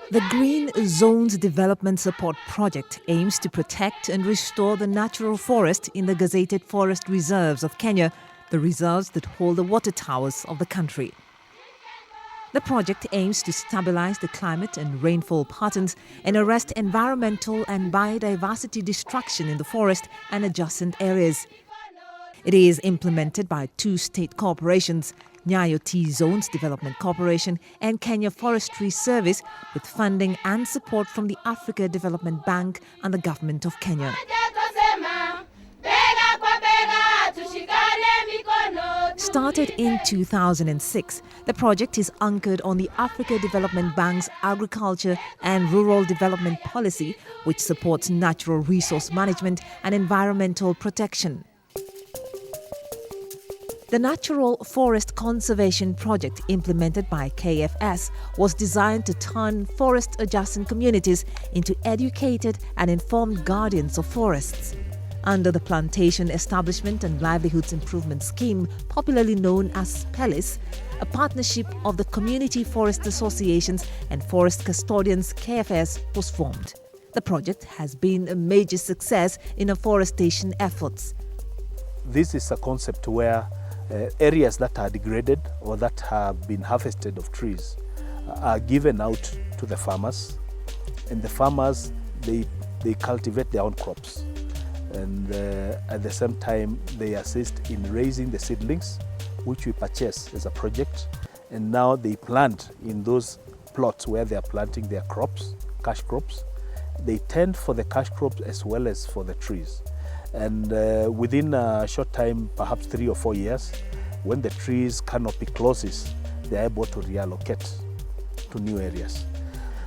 The Green Zones Development Support Project aims to protect and restore the natural forest in the gazetted forest reserves of Kenya, the reserves that hold the water towers of the country. The project aims to stabilize the climate and rainfall patterns and arrest environmental and biodiversity destruction in the forest and adjacent areas. It is implemented by two state corporations, NYAYO Tea Zones Development Corporation and Kenya Forestry Service, with funding and support from the Africa Development Bank and the Government of Kenya. Started in 2006, the project is anchored on the Africa Development Bank's Agriculture and Rural Development Policy, which supports natural resource management and environmental protection. The Natural Forest Conservation Project, implemented by KFS, was designed to turn forest-adjacent communities into educated and informed guardians of forests. Under the Plantation Establishment and Livelihoods Improvement Scheme, popularly known as PELIS, a partnership of the Community Forest Associations and Forest Custodians KFS was formed. The project has been a major success in afforestation efforts. This is a concept where areas that are degraded or that have been harvested of trees are given out to the farmers, and the farmers they cultivate their own crops, and at the same time they assist in raising the seedlings, which we purchase as a project, and now they plant in those plots where they are planting their crops, cash crops. They tend for the cash crops as well as for the trees. And within a short time, perhaps 3 or 4 years, when the trees canopy closes, they are able to reallocate to new areas.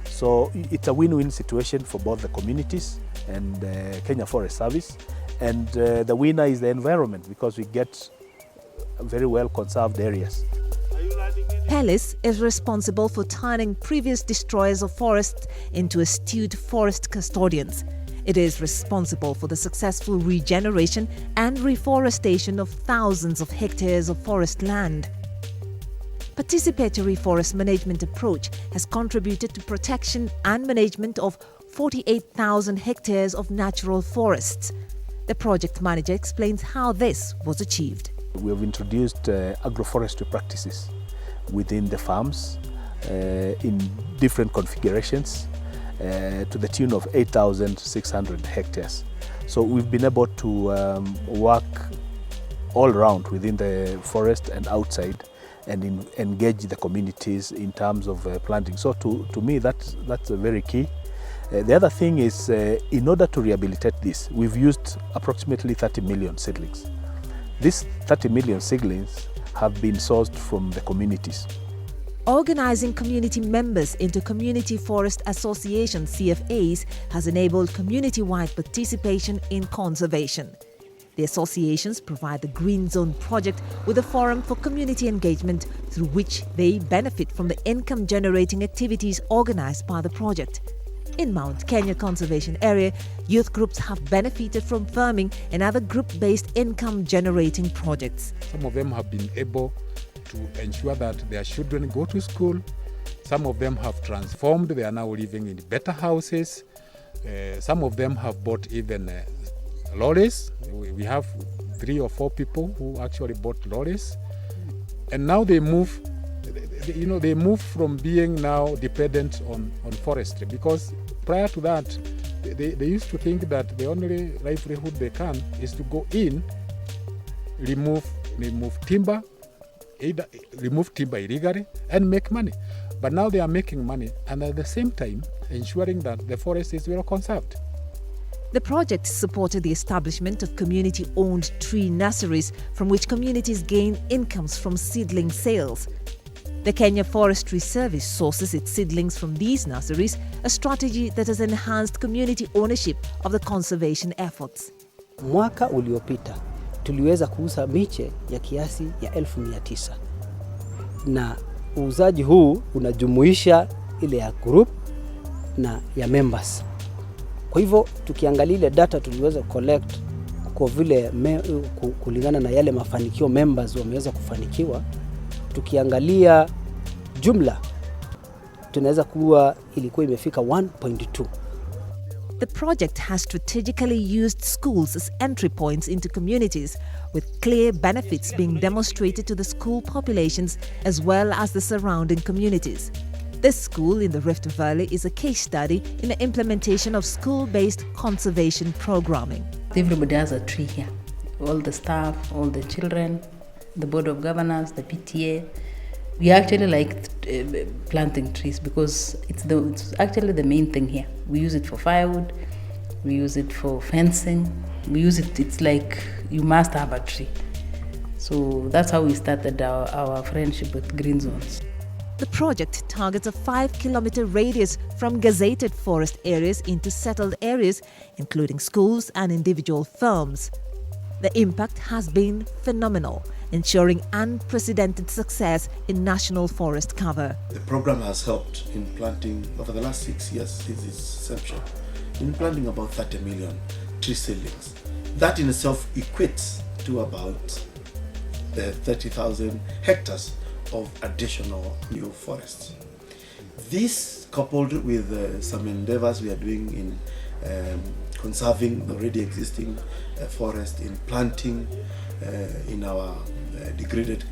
So it's a win-win situation for both the communities and Kenya Forest Service. And the winner is the environment, because we get very well conserved areas. PELIS is responsible for turning previous destroyers of forests into astute forest custodians. It is responsible for the successful regeneration and reforestation of thousands of hectares of forest land. Participatory forest management approach has contributed to protection and management of 48,000 hectares of natural forests. The project manager explains how this was achieved. We have introduced agroforestry practices within the farms in different configurations, to the tune of 8,600 hectares. So we've been able to work all around within the forest and outside, and engage the communities in terms of planting. So to me, that's very key. The other thing is, in order to rehabilitate this, we've used approximately 30 million seedlings. These 30 million seedlings have been sourced from the communities. Organizing community members into Community Forest Association CFAs has enabled community-wide participation in conservation. The associations provide the Green Zone project with a forum for community engagement, through which they benefit from the income-generating activities organized by the project. In Mount Kenya Conservation Area, youth groups have benefited from farming and other group-based income-generating projects. Some of them have been able to ensure that their children go to school. Some of them have transformed, they are now living in better houses. Some of them have bought even lorries. We have 3 or 4 people who actually bought lorries. And now they move, they move from being now dependent on forestry, because prior to that, they used to think that the only livelihood they can is to go in, remove timber illegally and make money. But now they are making money, and at the same time ensuring that the forest is well conserved. The project supported the establishment of community-owned tree nurseries, from which communities gain incomes from seedling sales. The Kenya Forestry Service sources its seedlings from these nurseries, a strategy that has enhanced community ownership of the conservation efforts. Mwaka uliopita tuliweza kuuza miche ya kiasi ya 900, na uuzaji huu unajumuisha ile ya group na ya members. Kwa hivyo tukiangalia ile data tuliweza collect kwa vile kulingana na yale mafanikio members wameweza kufanikiwa, tukiangalia jumla tunaweza kuwa ilikuwa imefika 1.2. The project has strategically used schools as entry points into communities, with clear benefits being demonstrated to the school populations as well as the surrounding communities. This school in the Rift Valley is a case study in the implementation of school-based conservation programming. Everybody has a tree here. All the staff, all the children, the board of governors, the PTA. We actually like planting trees because it's actually the main thing here. We use it for firewood, we use it for fencing, we use it, it's like you must have a tree. So that's how we started our friendship with Green Zones. The project targets a 5-kilometer radius from gazetted forest areas into settled areas, including schools and individual firms. The impact has been phenomenal, ensuring unprecedented success in national forest cover. The program has helped in planting, over the last 6 years since its inception, in planting about 30 million tree seedlings. That in itself equates to about 30,000 hectares of additional new forests. This, coupled with some endeavors we are doing in conserving the already existing forest, in planting in our degraded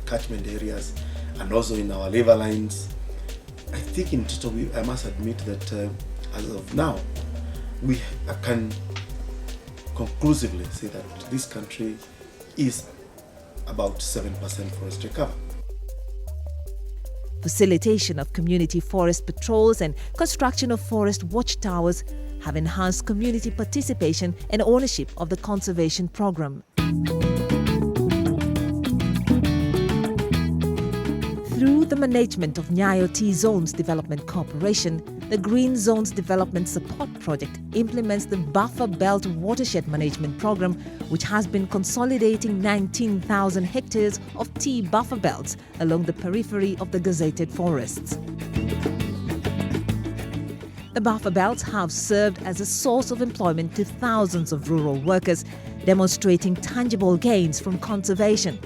catchment areas, and also in our river lines. I think in total, I must admit that as of now, we can conclusively say that this country is about 7% forestry cover. Facilitation of community forest patrols and construction of forest watchtowers have enhanced community participation and ownership of the conservation program. Through the management of NYAYO Tea Zones Development Corporation, the Green Zones Development Support Project implements the Buffer Belt Watershed Management Program, which has been consolidating 19,000 hectares of tea buffer belts along the periphery of the gazetted forests. The buffer belts have served as a source of employment to thousands of rural workers, demonstrating tangible gains from conservation.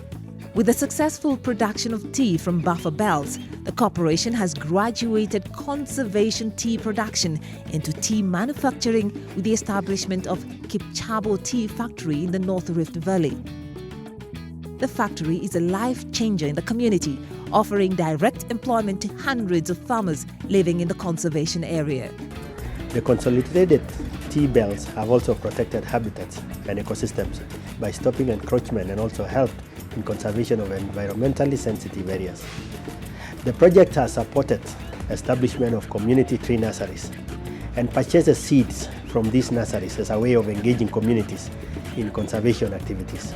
With the successful production of tea from buffer belts, the corporation has graduated conservation tea production into tea manufacturing with the establishment of Kipchabo Tea Factory in the North Rift Valley. The factory is a life changer in the community, offering direct employment to hundreds of farmers living in the conservation area. The consolidated tea belts have also protected habitats and ecosystems by stopping encroachment and also helped in conservation of environmentally sensitive areas. The project has supported establishment of community tree nurseries and purchases seeds from these nurseries as a way of engaging communities in conservation activities.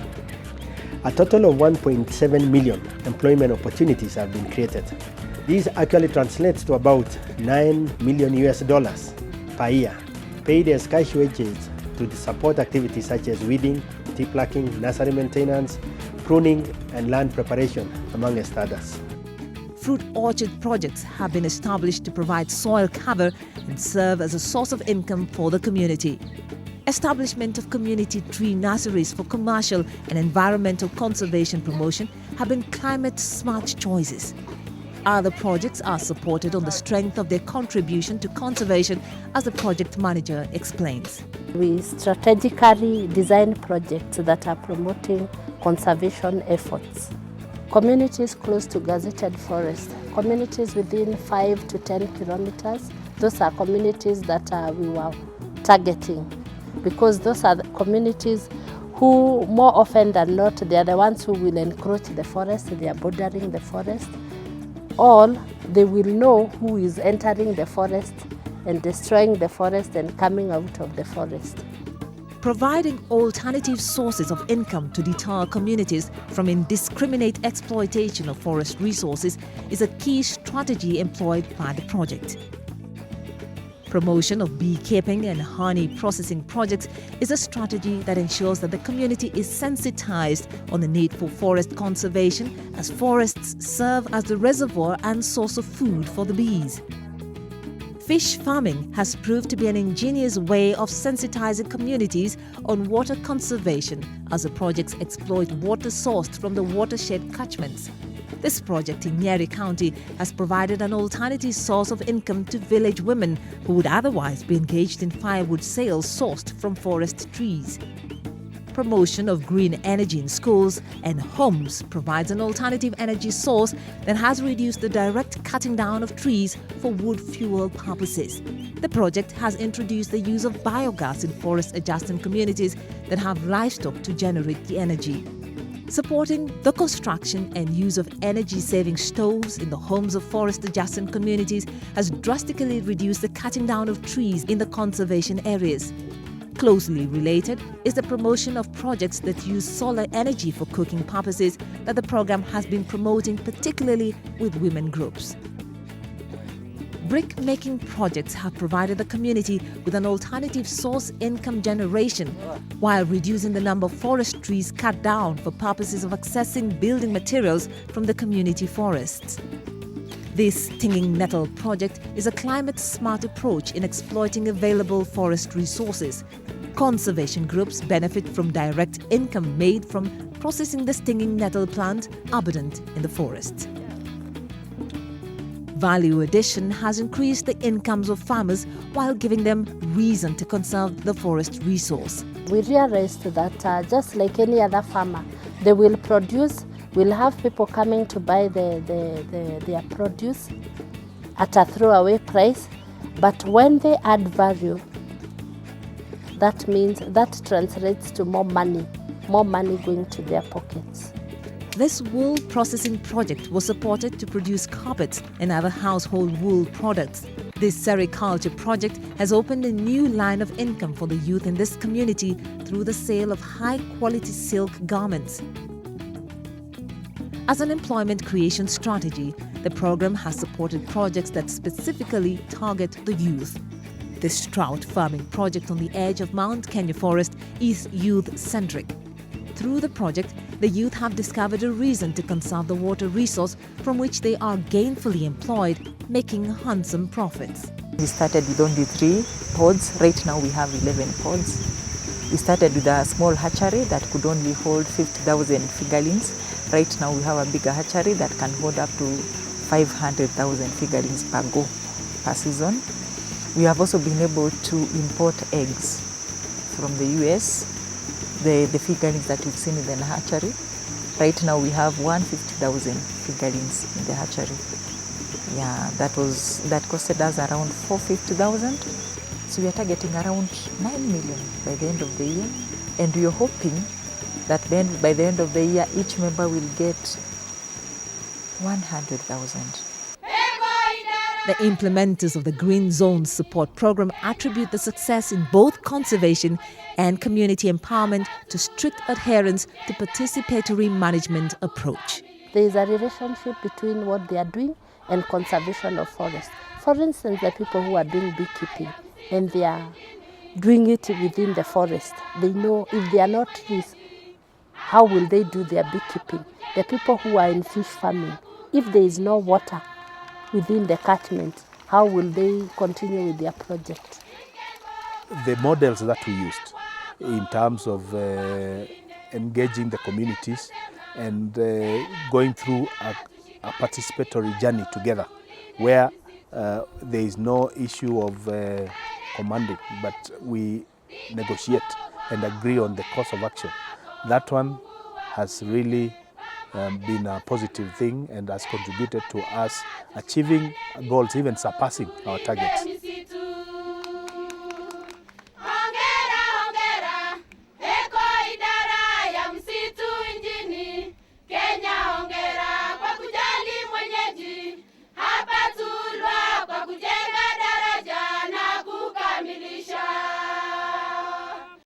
A total of 1.7 million employment opportunities have been created. This actually translates to about $9 million per year, paid as cash wages to support activities such as weeding, tea plucking, nursery maintenance, pruning, and land preparation, amongst others. Fruit orchard projects have been established to provide soil cover and serve as a source of income for the community. Establishment of community tree nurseries for commercial and environmental conservation promotion have been climate-smart choices. Other projects are supported on the strength of their contribution to conservation, as the project manager explains. We strategically design projects that are promoting conservation efforts. Communities close to gazetted forest, communities within 5 to 10 kilometers, those are communities that we were targeting, because those are the communities who, more often than not, they are the ones who will encroach the forest, they are bordering the forest, or they will know who is entering the forest and destroying the forest and coming out of the forest. Providing alternative sources of income to deter communities from indiscriminate exploitation of forest resources is a key strategy employed by the project. Promotion of beekeeping and honey processing projects is a strategy that ensures that the community is sensitized on the need for forest conservation, as forests serve as the reservoir and source of food for the bees. Fish farming has proved to be an ingenious way of sensitizing communities on water conservation as the projects exploit water sourced from the watershed catchments. This project in NYAYO County has provided an alternative source of income to village women who would otherwise be engaged in firewood sales sourced from forest trees. Promotion of green energy in schools and homes provides an alternative energy source that has reduced the direct cutting down of trees for wood fuel purposes. The project has introduced the use of biogas in forest-adjacent communities that have livestock to generate the energy. Supporting the construction and use of energy-saving stoves in the homes of forest-adjacent communities has drastically reduced the cutting down of trees in the conservation areas. Closely related is the promotion of projects that use solar energy for cooking purposes that the program has been promoting, particularly with women groups. Brick-making projects have provided the community with an alternative source income generation while reducing the number of forest trees cut down for purposes of accessing building materials from the community forests. This stinging nettle project is a climate-smart approach in exploiting available forest resources. Conservation groups benefit from direct income made from processing the stinging nettle plant abundant in the forest. Value addition has increased the incomes of farmers while giving them reason to conserve the forest resource. We realized that just like any other farmer, they will produce, we'll have people coming to buy their produce at a throwaway price, but when they add value, that means that translates to more money going to their pockets. This wool processing project was supported to produce carpets and other household wool products. This sericulture project has opened a new line of income for the youth in this community through the sale of high-quality silk garments. As an employment creation strategy, the program has supported projects that specifically target the youth. This trout farming project on the edge of Mount Kenya Forest is youth-centric. Through the project, the youth have discovered a reason to conserve the water resource from which they are gainfully employed, making handsome profits. We started with only 3 pods. Right now we have 11 pods. We started with a small hatchery that could only hold 50,000 figurines. Right now we have a bigger hatchery that can hold up to 500,000 figurines per go per season. We have also been able to import eggs from the US. The figurines that we've seen in the hatchery. Right now we have 150,000 figurines in the hatchery. Yeah, that costed us around 450,000. So we are targeting around 9 million by the end of the year. And we are hoping that by the end of the year, each member will get 100,000. The implementers of the Green Zones Support Program attribute the success in both conservation and community empowerment to strict adherence to participatory management approach. There is a relationship between what they are doing and conservation of forests. For instance, the people who are doing beekeeping and they are doing it within the forest, they know if there are no trees, how will they do their beekeeping? The people who are in fish farming, if there is no water within the catchment, how will they continue with their project? The models that we used in terms of engaging the communities and going through a participatory journey together where there is no issue of commanding, but we negotiate and agree on the course of action. That one has really been a positive thing and has contributed to us achieving goals, even surpassing our targets.